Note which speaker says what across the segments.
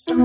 Speaker 1: Hi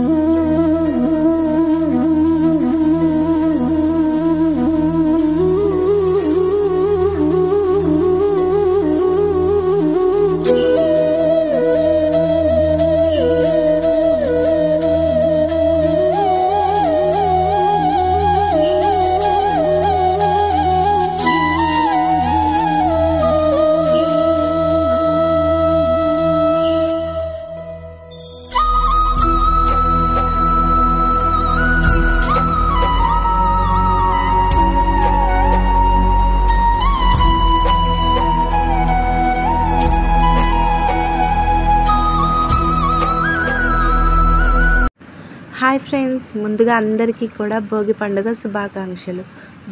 Speaker 1: friends, ముందుగా అందరికీ కూడా భోగి పండుగ శుభాకాంక్షలు.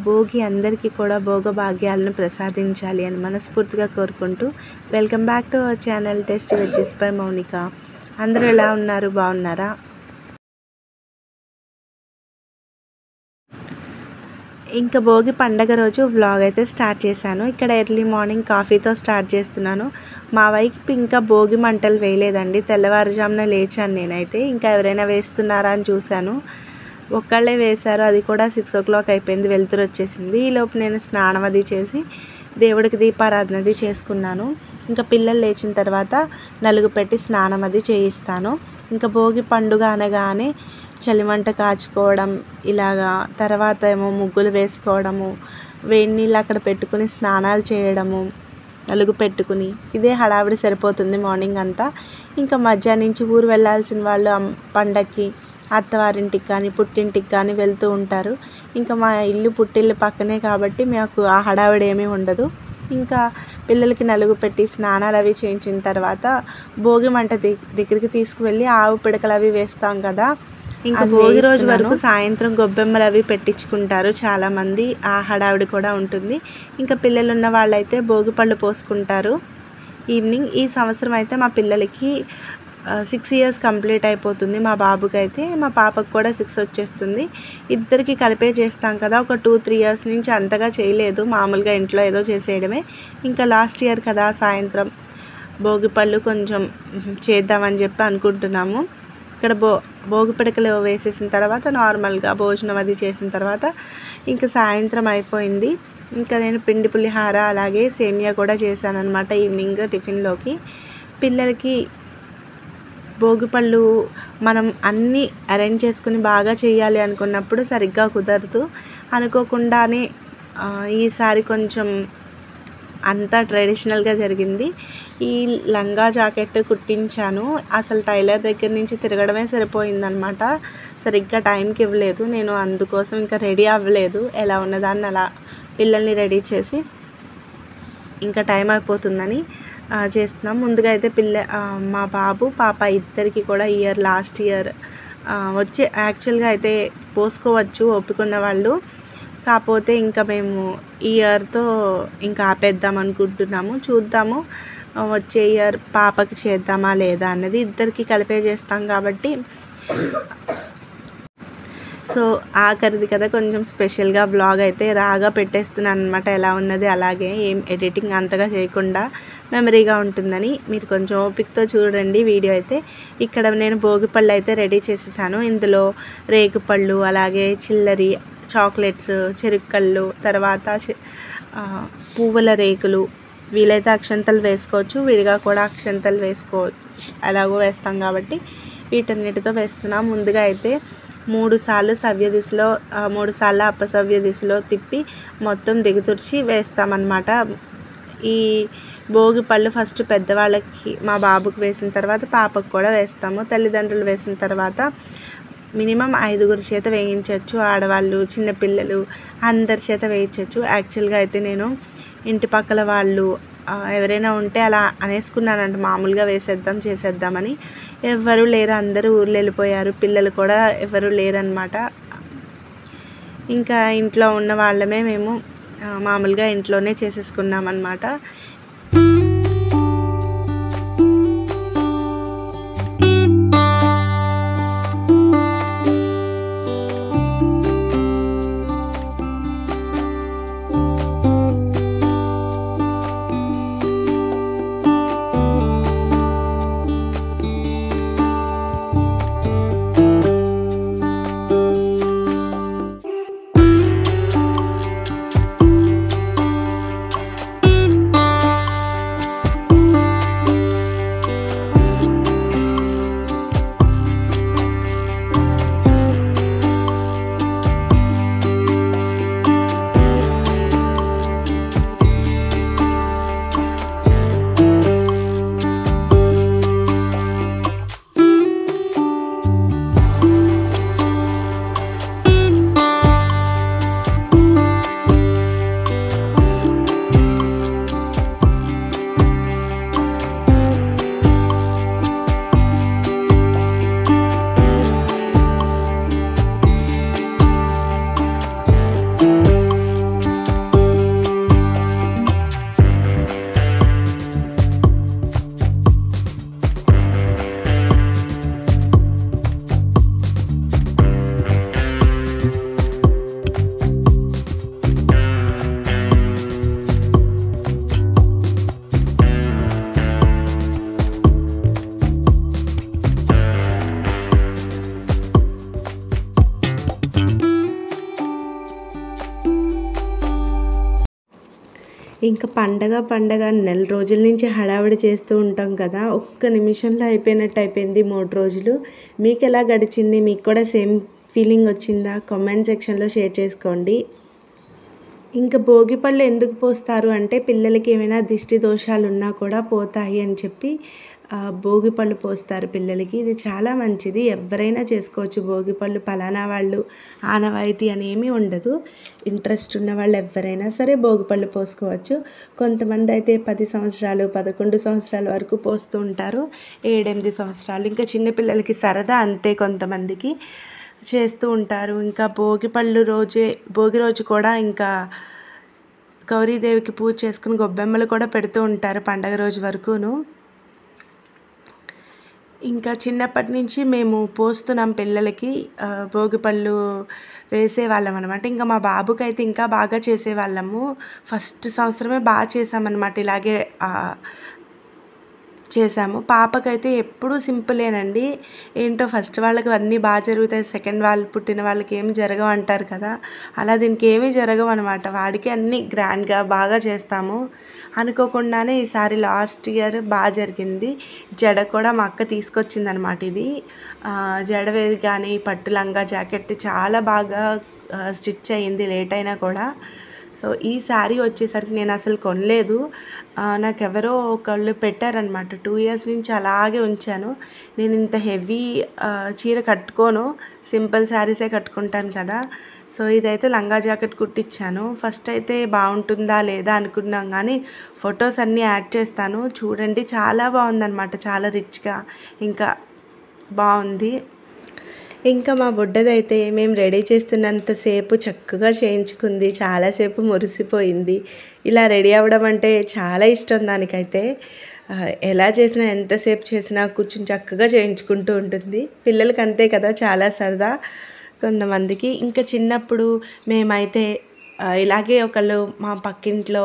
Speaker 1: భోగి అందరికీ కూడా భోగభాగ్యాలను ప్రసాదించాలి అని మనస్ఫూర్తిగా కోరుకుంటూ welcome back to our channel tasty veggies by Mounika. అందరూ ఎలా ఉన్నారు? బాగున్నారా? ఇంకా భోగి పండగ రోజు వ్లాగ్ అయితే స్టార్ట్ చేశాను. ఇక్కడ ఎర్లీ మార్నింగ్ కాఫీతో స్టార్ట్ చేస్తున్నాను. మా వైపు ఇంకా భోగి మంటలు వేయలేదండి. తెల్లవారుజామున లేచాను నేనైతే. ఇంకా ఎవరైనా వేస్తున్నారా అని చూశాను. ఒక్కళ్ళే వేశారు, అది కూడా 6 o'clock అయిపోయింది, వెలుతురు వచ్చేసింది. ఈలోపు నేను స్నానం అది చేసి దేవుడికి దీపారాధన అది చేసుకున్నాను. ఇంకా పిల్లలు లేచిన తర్వాత నలుగు పెట్టి స్నానం అది చేయిస్తాను. ఇంకా భోగి పండుగ అనగానే చలిమంట కాచుకోవడం, ఇలాగా తర్వాత ఏమో ముగ్గులు వేసుకోవడము, వేడి నీళ్ళు అక్కడ పెట్టుకుని స్నానాలు చేయడము, నలుగు పెట్టుకుని ఇదే హడావిడి సరిపోతుంది మార్నింగ్ అంతా. ఇంకా మధ్యాహ్నం నుంచి ఊరు వెళ్ళాల్సిన వాళ్ళు పండక్కి అత్తవారింటికి కానీ పుట్టింటికి కానీ వెళ్తూ ఉంటారు. ఇంకా మా ఇల్లు పుట్టిల్లు పక్కనే కాబట్టి మాకు ఆ హడావిడి ఏమీ ఉండదు. ఇంకా పిల్లలకి నలుగు పెట్టి స్నానాలు అవి చేయించిన తర్వాత భోగి మంట దగ్గరికి తీసుకువెళ్ళి ఆవు పిడకలు అవి వేస్తాం కదా. ఇంకా భోగి రోజు వరకు సాయంత్రం గొబ్బెమ్మలు అవి పెట్టించుకుంటారు చాలామంది. ఆ హడావిడి కూడా ఉంటుంది. ఇంకా పిల్లలు ఉన్న వాళ్ళైతే భోగి పళ్ళు పోసుకుంటారు ఈవినింగ్. ఈ సంవత్సరం అయితే మా పిల్లలకి 6 years కంప్లీట్ అయిపోతుంది. మా బాబుకి అయితే, మా పాపకు కూడా 6 వచ్చేస్తుంది. ఇద్దరికి కలిపే చేస్తాం కదా. ఒక 2-3 years నుంచి అంతగా చేయలేదు, మామూలుగా ఇంట్లో ఏదో చేసేయడమే. ఇంకా లాస్ట్ ఇయర్ కదా సాయంత్రం భోగి పళ్ళు కొంచెం చేద్దామని చెప్పి అనుకుంటున్నాము. ఇక్కడ భోగి పిడకలు వేసేసిన తర్వాత నార్మల్గా భోజనం అది చేసిన తర్వాత ఇంకా సాయంత్రం అయిపోయింది. ఇంకా నేను పిండి పులిహార అలాగే సేమియా కూడా చేశాను అనమాట ఈవినింగ్ టిఫిన్లోకి. పిల్లలకి భోగిపళ్ళు మనం అన్నీ అరేంజ్ చేసుకుని బాగా చేయాలి అనుకున్నప్పుడు సరిగ్గా కుదరదు. అనుకోకుండానే ఈసారి కొంచెం అంతా ట్రెడిషనల్గా జరిగింది. ఈ లంగా జాకెట్ కుట్టించాను. అసలు టైలర్ దగ్గర నుంచి తిరగడమే సరిపోయిందనమాట. సరిగ్గా టైంకి ఇవ్వలేదు నేను, అందుకోసం ఇంకా రెడీ అవ్వలేదు. ఎలా ఉన్నదాన్ని అలా పిల్లల్ని రెడీ చేసి ఇంకా టైం అయిపోతుందని చేస్తున్నాం. ముందుగా అయితే మా బాబు పాప ఇద్దరికి కూడా లాస్ట్ ఇయర్ వచ్చి యాక్చువల్గా అయితే పోసుకోవచ్చు ఒప్పుకున్న వాళ్ళు. కాకపోతే ఇంకా మేము ఈ ఇయర్తో ఇంకా ఆపేద్దాం అనుకుంటున్నాము. చూద్దాము వచ్చే ఇయర్ పాపకి చేద్దామా లేదా అన్నది. ఇద్దరికి కలిపే చేస్తాం కాబట్టి. సో ఆఖరిది కదా, కొంచెం స్పెషల్గా బ్లాగ్ అయితే రాగా పెట్టేస్తున్నాను అనమాట. ఎలా ఉన్నది అలాగే, ఏం ఎడిటింగ్ అంతగా చేయకుండా మెమరీగా ఉంటుందని. మీరు కొంచెం ఓపికతో చూడండి వీడియో అయితే. ఇక్కడ నేను భోగిపళ్ళు అయితే రెడీ చేసేసాను. ఇందులో రేగుపళ్ళు, అలాగే చిల్లరి, చాక్లెట్స్, చెరుక్కళ్ళు, తర్వాత పువ్వుల రేకులు, వీలైతే అక్షంతలు వేసుకోవచ్చు, విడిగా కూడా అక్షంతలు వేసుకోవచ్చు. అలాగో వేస్తాం కాబట్టి వీటన్నిటితో వేస్తున్నాం. ముందుగా అయితే 3 సార్లు సవ్యదిశలో 3 సార్లు అపసవ్య దిశలో తిప్పి మొత్తం దిగుతుర్చి వేస్తామన్నమాట. ఈ భోగి పళ్ళు ఫస్ట్ పెద్దవాళ్ళకి, మా బాబుకి వేసిన తర్వాత పాపకు కూడా వేస్తాము. తల్లిదండ్రులు వేసిన తర్వాత మినిమం 5గురి చేత వేయించవచ్చు. ఆడవాళ్ళు, చిన్నపిల్లలు అందరి చేత వేయించవచ్చు. యాక్చువల్గా అయితే నేను ఇంటి పక్కల వాళ్ళు ఎవరైనా ఉంటే అలా అనేసుకున్నానంట, మామూలుగా వేసేద్దాం చేసేద్దామని. ఎవ్వరూ లేరు, అందరూ ఊర్లు వెళ్ళిపోయారు. పిల్లలు కూడా ఎవరు లేరనమాట. ఇంకా ఇంట్లో ఉన్న వాళ్ళమే మేము మామూలుగా ఇంట్లోనే చేసేసుకున్నాం అన్నమాట. ఇంకా పండగ నెల రోజుల నుంచి హడావిడి చేస్తూ ఉంటాం కదా, ఒక్క నిమిషంలో అయిపోయినట్టు అయిపోయింది 3 రోజులు. మీకు ఎలా గడిచింది? మీకు కూడా సేమ్ ఫీలింగ్ వచ్చిందా? కామెంట్ సెక్షన్లో షేర్ చేసుకోండి. ఇంకా భోగిపళ్ళు ఎందుకు పోస్తారు అంటే పిల్లలకి ఏమైనా దిష్టి దోషాలు ఉన్నా కూడా పోతాయి అని చెప్పి భోగిపళ్ళు పోస్తారు పిల్లలకి. ఇది చాలా మంచిది, ఎవరైనా చేసుకోవచ్చు భోగిపళ్ళు. పలానా వాళ్ళు ఆనవాయితీ అని ఏమీ ఉండదు. ఇంట్రెస్ట్ ఉన్న వాళ్ళు ఎవరైనా సరే భోగిపళ్ళు పోసుకోవచ్చు. కొంతమంది అయితే 10 సంవత్సరాలు 11 సంవత్సరాల వరకు పోస్తూ ఉంటారు, 7-8 సంవత్సరాలు. ఇంకా చిన్నపిల్లలకి సరదా అంతే, కొంతమందికి చేస్తూ ఉంటారు. ఇంకా భోగి రోజు కూడా ఇంకా గౌరీదేవికి పూజ చేసుకుని గొబ్బెమ్మలు కూడా పెడుతూ ఉంటారు పండగ రోజు వరకును. ఇంకా చిన్నప్పటి నుంచి మేము పోస్తున్నాం పిల్లలకి భోగిపళ్ళు వేసేవాళ్ళం అనమాట. ఇంకా మా బాబుకి అయితే ఇంకా బాగా చేసేవాళ్ళము. ఫస్ట్ సంవత్సరమే బాగా చేసామన్నమాట, ఇలాగే చేసాము. పాపకైతే ఎప్పుడూ సింపులేనండి. ఏంటో ఫస్ట్ వాళ్ళకి అన్నీ బాగా జరుగుతాయి, సెకండ్ వాళ్ళు పుట్టిన వాళ్ళకి ఏమి జరగవు అంటారు కదా, అలా దీనికి ఏమీ జరగవు అనమాట. వాడికి అన్నీ గ్రాండ్గా బాగా చేస్తాము. అనుకోకుండానే ఈసారి లాస్ట్ ఇయర్ బాగా జరిగింది. జడ కూడా మా అక్క తీసుకొచ్చింది అనమాట. ఇది జడ వేది కానీ పట్టు లంగా జాకెట్ చాలా బాగా స్టిచ్ అయ్యింది, లేట్ అయినా కూడా. సో ఈ శారీ వచ్చేసరికి నేను అసలు కొనలేదు, నాకు ఎవరో ఒకళ్ళు పెట్టారనమాట. 2 ఇయర్స్ నుంచి అలాగే ఉంచాను. నేను ఇంత హెవీ చీర కట్టుకోను, సింపుల్ శారీసే కట్టుకుంటాను కదా. సో ఇదైతే లంగా జాకెట్ కుట్టించాను. ఫస్ట్ అయితే బాగుంటుందా లేదా అనుకున్నాం, కానీ ఫొటోస్ అన్నీ యాడ్ చేస్తాను చూడండి. చాలా బాగుందన్నమాట, చాలా రిచ్గా ఇంకా బాగుంది. ఇంకా మా బుడ్డదైతే మేము రెడీ చేస్తున్నంతసేపు చక్కగా చేయించుకుంది, చాలాసేపు మురిసిపోయింది. ఇలా రెడీ అవ్వడం అంటే చాలా ఇష్టం దానికైతే. ఎలా చేసినా ఎంతసేపు చేసినా కూర్చుని చక్కగా చేయించుకుంటూ ఉంటుంది. పిల్లలకి అంతే కదా, చాలా సరదా కొంతమందికి. ఇంకా చిన్నప్పుడు మేమైతే ఇలాగే ఒకళ్ళు మా పక్కింట్లో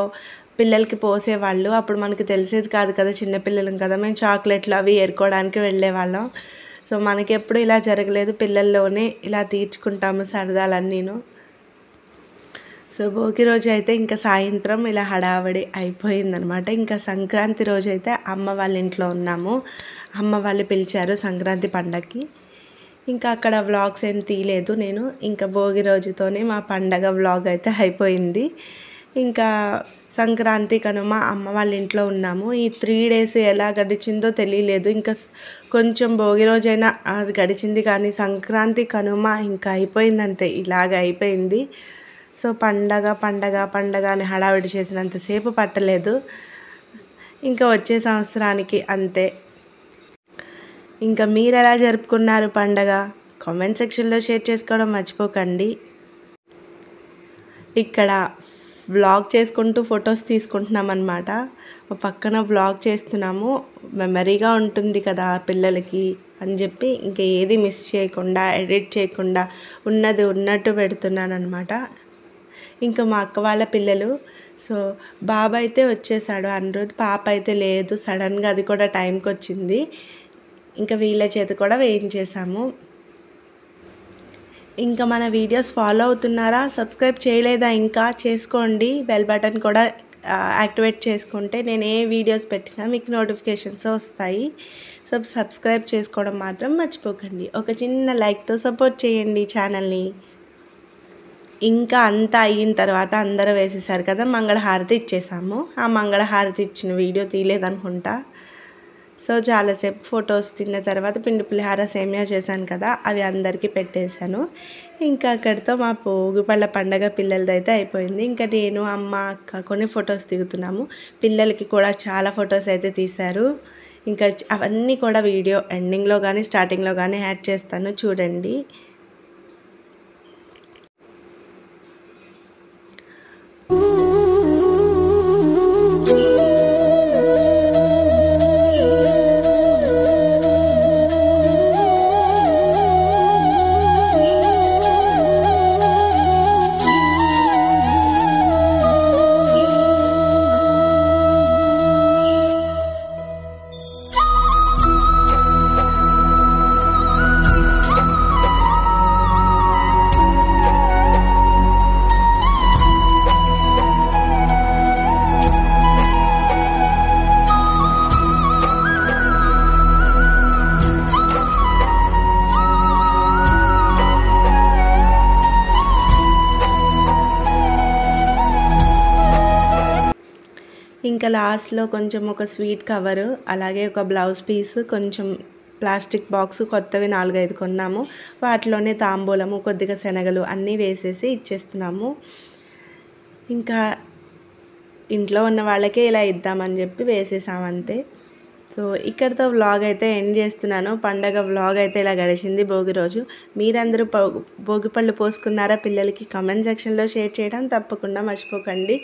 Speaker 1: పిల్లలకి పోసేవాళ్ళు. అప్పుడు మనకి తెలిసేది కాదు కదా, చిన్నపిల్లలం కదా, మేము చాక్లెట్లు అవి ఏరుకోవడానికి వెళ్ళేవాళ్ళం. సో మనకెప్పుడు ఇలా జరగలేదు, పిల్లల్లోనే ఇలా తీర్చుకుంటాము సరదాలన్నీను. సో భోగి రోజు అయితే ఇంకా సాయంత్రం ఇలా హడావడి అయిపోయిందనమాట. ఇంకా సంక్రాంతి రోజు అయితే అమ్మ వాళ్ళ ఇంట్లో ఉన్నాము, అమ్మ వాళ్ళు పిలిచారు సంక్రాంతి పండగకి. ఇంకా అక్కడ వ్లాగ్స్ ఏం తీయలేదు నేను. ఇంకా భోగి రోజుతోనే మా పండగ వ్లాగ్ అయితే అయిపోయింది. ఇంకా సంక్రాంతి కనుమ అమ్మ వాళ్ళ ఇంట్లో ఉన్నాము. ఈ 3 డేస్ ఎలా గడిచిందో తెలియలేదు. ఇంకా కొంచెం భోగి రోజైనా అది గడిచింది, కానీ సంక్రాంతి కనుమ ఇంకా అయిపోయిందంతే, ఇలాగ అయిపోయింది. సో పండగ అని హడావిడి చేసినంతసేపు పట్టలేదు. ఇంకా వచ్చే సంవత్సరానికి అంతే. ఇంకా మీరు ఎలా జరుపుకున్నారు పండగ? కామెంట్ సెక్షన్లో షేర్ చేసుకోవడం మర్చిపోకండి. ఇక్కడ వ్లాగ్ చేసుకుంటూ ఫొటోస్ తీసుకుంటున్నాం అన్నమాట. పక్కన వ్లాగ్ చేస్తున్నాము, మెమరీగా ఉంటుంది కదా పిల్లలకి అని చెప్పి ఇంకా ఏది మిస్ చేయకుండా, ఎడిట్ చేయకుండా ఉన్నది ఉన్నట్టు పెడుతున్నాను అనమాట. ఇంకా మా అక్క వాళ్ళ పిల్లలు, సో బాబు అయితే వచ్చేసాడు అనిరుద్, పాప అయితే లేదు, సడన్గా అది కూడా టైంకి వచ్చింది. ఇంకా వీళ్ళ చేత కూడా వేయించేసాము. ఇంకా మన వీడియోస్ ఫాలో అవుతున్నారా? సబ్స్క్రైబ్ చేయలేదా? ఇంకా చేసుకోండి. బెల్ బటన్ కూడా యాక్టివేట్ చేసుకుంటే నేను ఏ వీడియోస్ పెట్టినా మీకు నోటిఫికేషన్స్ వస్తాయి. సో సబ్స్క్రైబ్ చేసుకోవడం మాత్రం మర్చిపోకండి. ఒక చిన్న లైక్తో సపోర్ట్ చేయండి ఛానల్ని. ఇంకా అంతా అయిన తర్వాత అందరూ వేసేసారు కదా, మంగళహారతి ఇచ్చేసాము. ఆ మంగళహారతి ఇచ్చిన వీడియో తీయలేదనుకుంటా. సో చాలాసేపు ఫొటోస్ తిన్న తర్వాత పిండి పులిహార సేమియా చేశాను కదా, అవి అందరికీ పెట్టేశాను. ఇంకా అక్కడితో మా భోగిపళ్ళ పండగ పిల్లలదైతే అయిపోయింది. ఇంకా నేను అమ్మ అక్క కొన్ని ఫొటోస్ దిగుతున్నాము. పిల్లలకి కూడా చాలా ఫొటోస్ అయితే తీశారు. ఇంకా అవన్నీ కూడా వీడియో ఎండింగ్లో కానీ స్టార్టింగ్లో కానీ యాడ్ చేస్తాను, చూడండి. ఇంకా లాస్ట్లో కొంచెం ఒక స్వీట్ కవరు, అలాగే ఒక బ్లౌజ్ పీస్, కొంచెం ప్లాస్టిక్ బాక్స్ కొత్తవి 4-5 కొన్నాము. వాటిలోనే తాంబూలము, కొద్దిగా శనగలు అన్నీ వేసేసి ఇచ్చేస్తున్నాము. ఇంకా ఇంట్లో ఉన్న వాళ్ళకే ఇలా ఇద్దామని చెప్పి వేసేసాము అంతే. సో ఇక్కడితో వ్లాగ్ అయితే ఎండ్ చేస్తున్నాను. పండగ వ్లాగ్ అయితే ఇలా గడిచింది భోగి రోజు. మీరందరూ భోగి పళ్ళు పోసుకున్నారా పిల్లలకి? కామెంట్ సెక్షన్లో షేర్ చేయడం తప్పకుండా మర్చిపోకండి.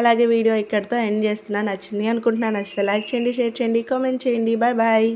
Speaker 1: అలాగే వీడియో ఇక్కడితో ఎండ్ చేస్తున్నా. నచ్చింది అనుకుంటున్నాను. నచ్చితే లైక్ చేయండి, షేర్ చేయండి, కామెంట్ చేయండి. Bye bye.